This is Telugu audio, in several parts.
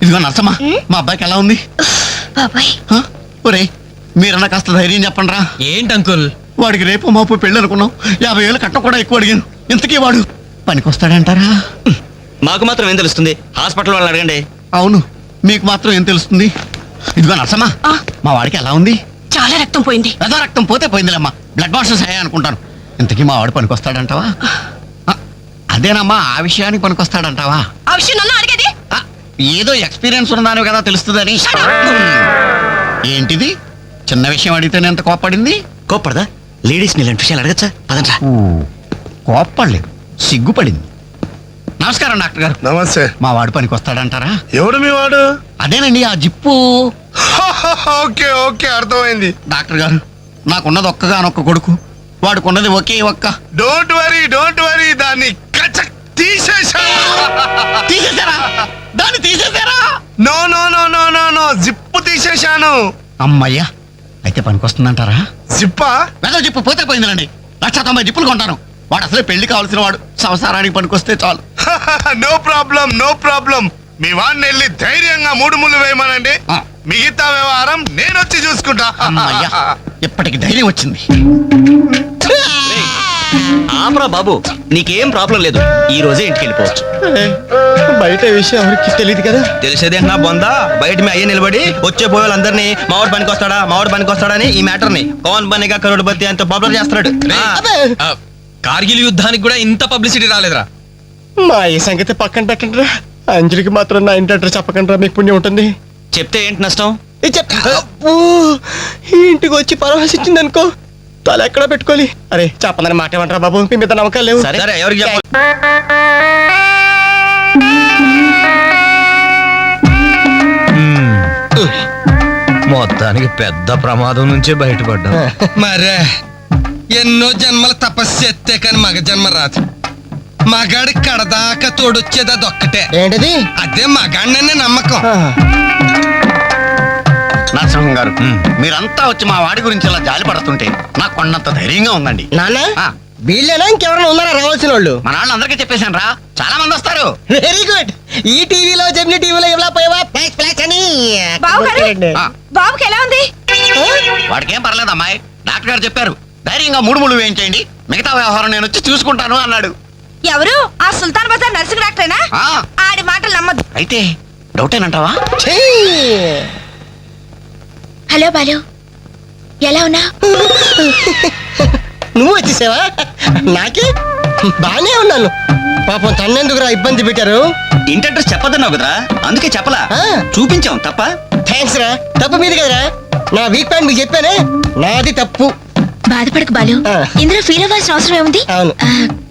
ఇదిగో నర్సమ్మా, మా అబ్బాయికి ఎలా ఉంది? బాబాయ్ ఒరే, మీరన్నా కాస్త ధైర్యం చెప్పండి రా. ఏంటి అంకుల్? వాడికి రేపు మాపు పెళ్ళి అనుకున్నాం. 50,000 కట్ట కూడా ఎక్కువ అడిగాను. ఇంతకీ వాడు పనికొస్తాడంటారా? మాకు మాత్రం ఏం తెలుస్తుంది? హాస్పిటల్ వాళ్ళని అడగండి. అవును, మీకు మాత్రం ఏం తెలుస్తుంది? ఇదిగో నర్సమ్మా, మా వాడికి ఎలా ఉంది? చాలా రక్తం పోయింది. ఏదో రక్తం పోతే పోయిందిలేమ్మా, బ్లడ్ వాషెస్ అయ్యా అనుకుంటాను. ఇంతకీ మా వాడు పనికొస్తాడంటావా? అదేనమ్మా, ఆ విషయానికి పనికొస్తాడంటావా? ఆ విషయం నన్ను అడిగేది? ఏదో ఎక్స్పీరియన్స్ ఉన్నదాని కదా తెలుస్తుందని. ఏంటిది? చిన్న విషయం అడిగితేనే ఎంత కోప్పడింది? కోప్పడదా? లేడీస్ ఇలాంటి విషయాలు అడగచ్చా? పదండ్రా. కోప్పడలేదు, సిగ్గుపడింది. నమస్కారం డాక్టర్ గారు. నమస్తే. మా వాడు పనికొస్తాడంటారా? ఎవడు మీ వాడు? అదేనండి, ఆ జిప్పు. ఓకే ఓకే, అర్థమైంది. డాక్టర్ గారు, నాకున్నది ఒక్కగానొక్క కొడుకు, వాడుకున్నది ఒకే ఒక్క. డోంట్ వరీ, దాన్ని కచక్ తీసేశారా? దాన్ని తీసేశారా? No no no no no no, zip తీసేశాను. అమ్మయ్యా, అయితే పనికొస్తుందంటారా? జిప్పా? వెదో జిప్పు పోతే పోయిందిలండి. 190 జిప్పులు కొంటాను. వాడు అసలే పెళ్లి కావాల్సిన వాడు, సంసారానికి పనికొస్తే చాలు. No problem. మీ వాడిని వెళ్ళి ధైర్యంగా 3 ముళ్ళు వేయమనండి. మిగతా వ్యవహారం నేను వచ్చి చూసుకుంటా. అమ్మయ్యా, ఇప్పటికి ధైర్యం వచ్చింది. ఆపరా బాబు, నీకేం ప్రాబ్లం లేదు. ఈ రోజే ఇంటికి వెళ్ళిపోవచ్చు. బయట విషయం ఎవరికి తెలియదు కదా. తెలిసేది నా బొందా, బయట మీ అయ్యే నిలబడి వచ్చే పోయే వాళ్ళందరినీ మావాడు పనికి వస్తాడా అని ఈ మ్యాటర్ ని కౌన్ బనేగా కరోడ్పతి అంత పాపులర్ చేస్తున్నాడు. కార్గిల్ యుద్ధానికి కూడా ఇంత పబ్లిసిటీ రాలేదురా. మా ఈ సంగతి పక్కన పెట్టండి రా. అంజలికి మాత్రం నా ఇంటి అడ్రస్ చెప్పకండి రా, మీకు పుణ్యం ఉంటుంది. చెప్తే ఏంటి నష్టం? ఇంటికి వచ్చి పరామర్శించింది అనుకో, తల ఎక్కడ పెట్టుకోవాలి. అరే చెప్పందని మాట ఏమంటారా బాబు, మీ మీద నమ్మకాలు లేవు. సరే ఎవరికి చెప్ప. మొత్తానికి పెద్ద ప్రమాదం నుంచే బయటపడ్డా. మరే ఎన్నో జన్మల తపస్సు ఎత్తే కానీ మగ జన్మ రాదు. మగాడి కడదాకా తోడొచ్చేది అదొక్కటే. ఏంటిది? అదే మగాడిననే నమ్మకం. నరసింహం గారు, మీరంతా వచ్చి మా వాడి గురించి ఇలా జాలి పడుతుంటే నాకు కొండంత ధైర్యంగా ఉందండి. నాన్న, వీళ్ళేనా ఇంకెవరైనా ఉన్నారా రావాల్సిన వాళ్ళు? మా నాన్న అందరికీ చెప్పేశాను రా, చాలా మంది వస్తారు. Very good. ఈ టీవీలో జెమిని టీవీలో ఎవలా పోయావా అని బాబుకి ఎలా ఉంది? వాడికి ఏం పర్లేదు అమ్మాయి, డాక్టర్ గారు చెప్పారు ధైర్యంగా 3 ముళ్ళు వేయించేయండి, మిగతా వ్యవహారం నేను వచ్చి చూసుకుంటాను అన్నాడు. ఎవరు? ఆ సుల్తాన్ బజార్ నర్సింగ్ డాక్టరేనా? ఆడి మాటలు నమ్మద్దు. అయితే డౌటేనంటావా? హలో బాలు, ఎలా ఉన్నా? నువ్వు వచ్చేసావా? నాకే బానే ఉన్నాను. పాపం తన్నెందుకురా ఇబ్బంది పెట్టారు? ఇంటి అడ్రస్ చెప్పదన్నావు కదరా, అందుకే చెప్పలా. చూపించాం తప్ప. థ్యాంక్స్ రా. తప్పు మీది కదరా, నా వీక్ పాయింట్ మీకు చెప్పానే, నాది తప్పు. బాధపడకు బాలు, ఇందులో ఫీల్ అవ్వాల్సిన అవసరం ఏముంది? అవును.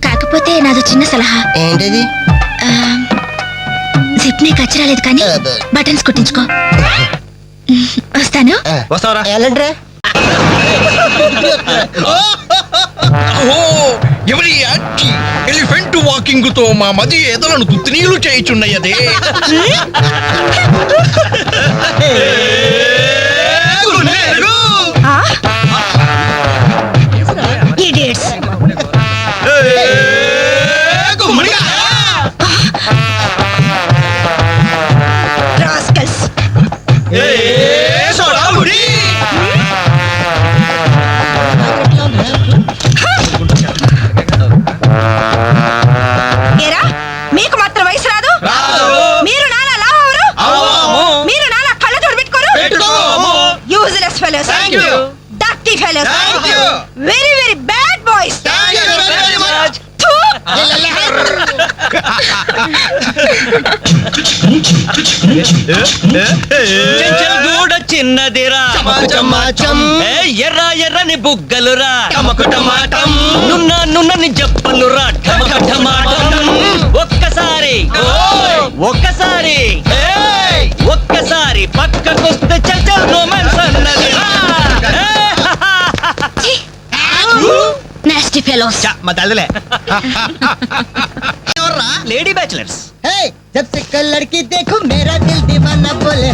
కాకపోతే నాది చిన్న సలహా. ఏంటిది? జిప్ ని కచ్చరాలేదు కానీ బటన్స్ కుట్టించుకో. వస్తాను. వస్తావరా? ఎలాంటిరా? ఎవరి ఎలిఫెంట్ వాకింగ్ తో మా మధ్య ఎదలను తుత్తినీలు చేయుచున్నయదే. Idiots. Rascals. ఏరా, మీకు మాత్రం వయసు రాదు? మీరు నాలా లావరు? మీరు నాలా కళ్ళజోడు పెట్టుకోరు? Useless fellows. Dirty fellows. Very very bad boys. గూడ చిన్నదిరా, ఎర్ర ఎర్రని బుగ్గలురా, నున్నని జప్పలురా, ఒక్కసారి పక్కకొస్తే చల్ రొమాన్స్ అన్నదిరా. Nasty fellows. మా తల్లిలే లేడీ బ్యాచిలర్స్. जब से कल लड़की देखो मेरा दिल दीवाना बोले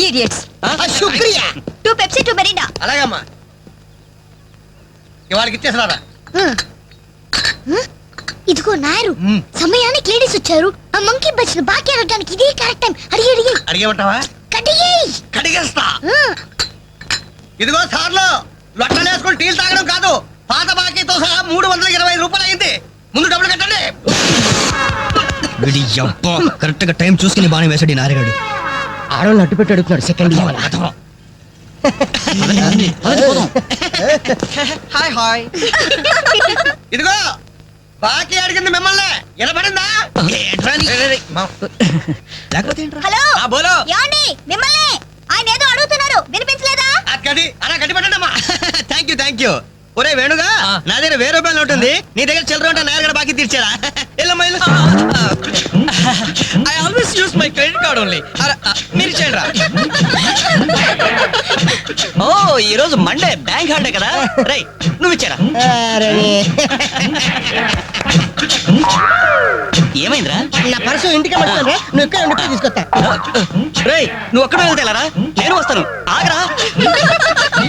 Idiots. शुक्रिया. 2 Pepsi 2 Mirinda. అలాగమ్మా, ఇవాళకి ఇచ్చేసినారా? ఇదిగో నాయరు సమయానికి లేడీస్ వచ్చారు. ఆ మంకీ బచ్ బాకీ అడగడానికి ఇదే కరెక్ట్ టైం. అడిగి అడిగి అడిగేమంటావా? కడిగేయ్. కడిగేస్తా. ఇదిగో సార్లు లొట్టలు వేసుకొని టీలు తాగడం కాదు, పాత బాకీతో సహా 320 రూపాయలు అయింది. ముందు డబ్బులు కట్టండి. కరెక్ట్ గా టైం చూసుకుని బాగానే వేసాడు ఈ నారిగాడు. ఆడవాళ్ళు అడ్డు పెట్టి అడుగుతున్నాడు. Second hi hi. ఇదిగో బాకీ అడిగింది మిమ్మల్ని, వినపడిందా? లేకపోతే హలో బోలో ఏమండి మిమ్మల్ని ఆయన ఏదో అడుగుతున్నారు వినిపించలేదా? గది అలా గట్టి పెట్టండమ్మా. Thank you. ఒరే వేణుగా, నా దగ్గర 1000 రూపాయలు ఉంటుంది, నీ దగ్గర చిల్లర ఉంటే నాయన బాకీ తీర్చారా? I always use my credit card only. మీరు చేయండి. ఓ ఈ రోజు మండే బ్యాంక్ హాలిడే కదా, రై నువ్వు ఇచ్చారా? ఏమైందిరా? నా పర్సు ఇంటికి పట్టుకోండి. నువ్వు ఇక్కడ ఉండి తీసుకొస్తా. రేయ్ నువ్వు ఒక్కడ వెళ్తేలారా, నేను వస్తాను, ఆగరా.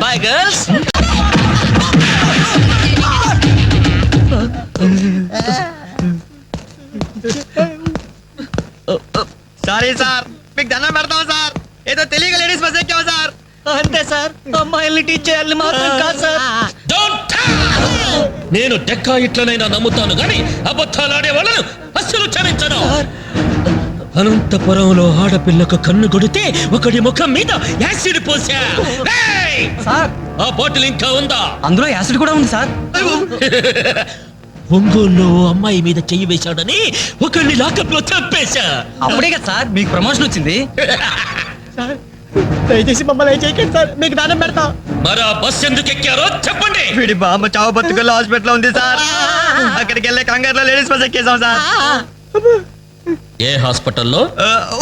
Bye girls. సారీ సార్, మీకు దండం పెడతాం సార్. ఏదో తెలియక లేడీస్ బస్ ఎక్కాం సార్. అంతే సార్, అమ్మాయిల్ని టీచ్ చేయాలని మాత్రం కాదు సార్. నేను డెక్కా ఇట్లనైనా నమ్ముతాను గాని అబద్ధాలాడే వాళ్ళను అస్సలు క్షమించను. అనంతపురంలో ఆడపిల్లకు కన్ను కొడితే ఒకడి ముఖం మీద యాసిడ్ పోసా. ఆ బాటిల్ ఇంకా ఉందా? అందులో యాసిడ్ కూడా ఉంది సార్. ఒంగోలులో అమ్మాయి మీద చెయ్యి వేశాడని ఒకరిని లాకప్ లో చంపేశా. అప్పుడే కదా సార్ మీకు ప్రమోషన్ వచ్చింది. దయచేసి మమ్మల్ని చేయకండి సార్, మీకు దానం పెడతాం. మరి ఆ బస్ ఎందుకు ఎక్కారో చెప్పండి. వీడి బామ్మ చావు బతుకుల్లో హాస్పిటల్ ఉంది సార్. అక్కడికి వెళ్ళే కంగారులో లేడీస్ బస్ ఎక్కేసాం సార్. ఏ హాస్పిటల్లో?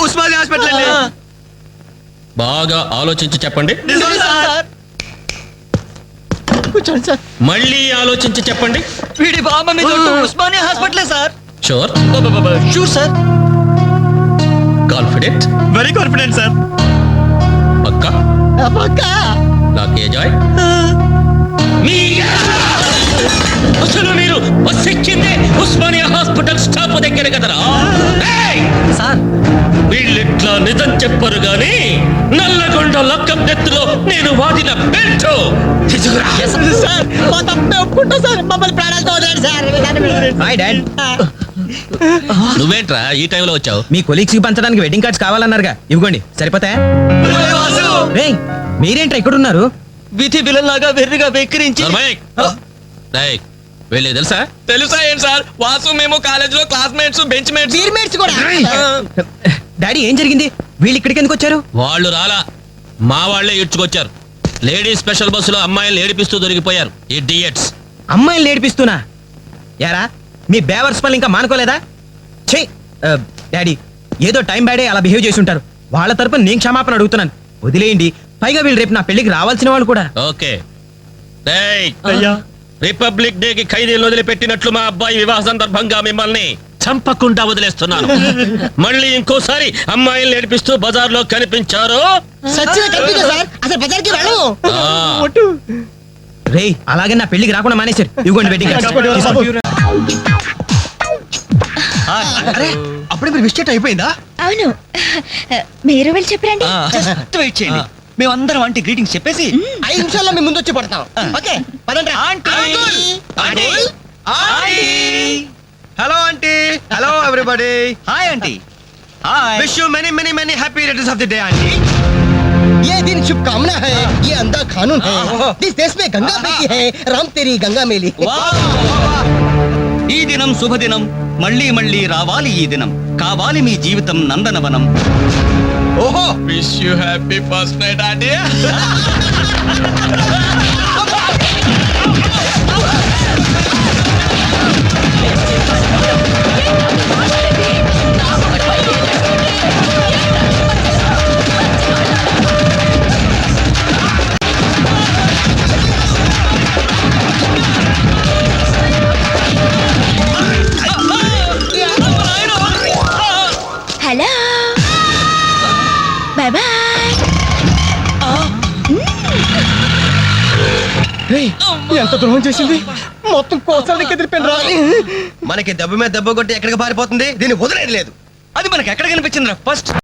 ఉస్మానియా హాస్పిటల్ అండి. బాగా ఆలోచించి చెప్పండి. నిజం సార్. కూర్చోండి సార్. మళ్ళీ ఆలోచించి చెప్పండి. వీడి బామ్మ మీద ఉస్మానియా హాస్పిటలే sir. Sure? Sure sir. Confident? Very confident sir. పక్కా? పక్కా. నాకే జాయ్. అసలు మీరు బస్ ఎక్కిందే ఉస్మానియా హాస్పిటల్ స్టాప్ దగ్గర కదరా? సార్ వీళ్ళిట్లా నిజం చెప్పరు గాని నల్లగొండ లక్కం నెత్తులో నేను వాడిన బెల్ట్ సార్ మా తప్పే ఒప్పుకుంటా సార్. మమ్మల్ని ప్రాణాలతో వదిలేండి సార్. Hi dad. నువ్వేంట్రా ఈ టైంలో వచ్చావు? మీ కొలీగ్స్ కి పంచడానికి వెడ్డింగ్ కార్డ్స్ కావాలన్నారుగా, ఇవ్వండి సరిపోతాయా? రేయ్ మీరేంట్రా ఇక్కడ ఉన్నారు? విధి బిల్లలాగా వెర్రిగా వెక్కిరించి. వెళ్ళే తెలుసా? తెలుసా ఏంటి సార్, వాసు మేము కాలేజ్ లో క్లాస్మేట్స్, బెంచ్ మేట్స్. మీట్స్ కూడా. డాడీ ఏం జరిగింది? వీళ్ళు ఇక్కడికి ఎందుకు వచ్చారు? వాళ్ళు రాలా, మా వాళ్లే ఇడ్చుకొచ్చారు. లేడీస్ స్పెషల్ బస్సులో అమ్మాయిలు ఏడిపిస్తూ దొరికిపోయారు ఈ డియట్స్. అమ్మాయిని ఏడిపిస్తున్నా? యారా మీ బేవర్స్ పనులు ఇంకా మానుకోలేదా? ఛీ డాడీ ఏదో టైం బ్యాడే అలా బిహేవ్ చేసి ఉంటారు. వాళ్ళ తరపున నేను క్షమాపణ అడుగుతున్నాను, వదిలేయండి. పైగా వీళ్ళు రేపు నా పెళ్లికి రావాల్సిన వాళ్ళు కూడా. ఓకే రిపబ్లిక్ డే కి ఖైదీలు వదిలిపెట్టినట్లు మా అబ్బాయి వివాహ సందర్భంగా మిమ్మల్ని చంపకుండా వదిలేస్తున్నాను. మళ్ళీ ఇంకోసారి అమ్మాయిలు నేర్పిస్తూ బజార్లో కనిపించారు సచ్చిన కంపెనీ సార్, అసలు బజార్కి వెళ్ళము. రే అలాగే నా పెళ్లికి రాకుండా మానేశారు. ఇవ్వండి వెడ్డింగ్ కార్డ్స్. అప్పుడే మీరు మిస్టేక్ అయిపోయిందా? అవును మీరు వెళ్ళి చెప్పరండి. జస్ట్ వెయిట్ చేయండి, మేమందరం ఆంటీ గ్రీటింగ్స్ చెప్పేసి 5 నిమిషాల్లో మీ ముందు వచ్చి పడతాం. ఓకే పదండి. Hello aunty. Hello everybody. Hi aunty. Hi. Wish you many many many happy returns of the day aunty. ये दिन शुभकामना है, ये अंधा कानून है. इस देश में गंगा बहती है, राम तेरी गंगा मेली. ఈ దినం శుభదినం, మళ్ళీ మళ్ళీ రావాలి ఈ దినం, కావాలి మీ జీవితం నందనవనం. ఓహో wish you happy first night aunty. Hello bye bye. ఎంత ద్రోహం చేసింది మొత్తం కోసానికి ఎదిరిపోయిన రా మనకి దెబ్బ మీద దెబ్బ కొట్టి ఎక్కడికి పారిపోతుంది దీన్ని వదిలేదు లేదు అది మనకి ఎక్కడ కనిపించిందిరా ఫస్ట్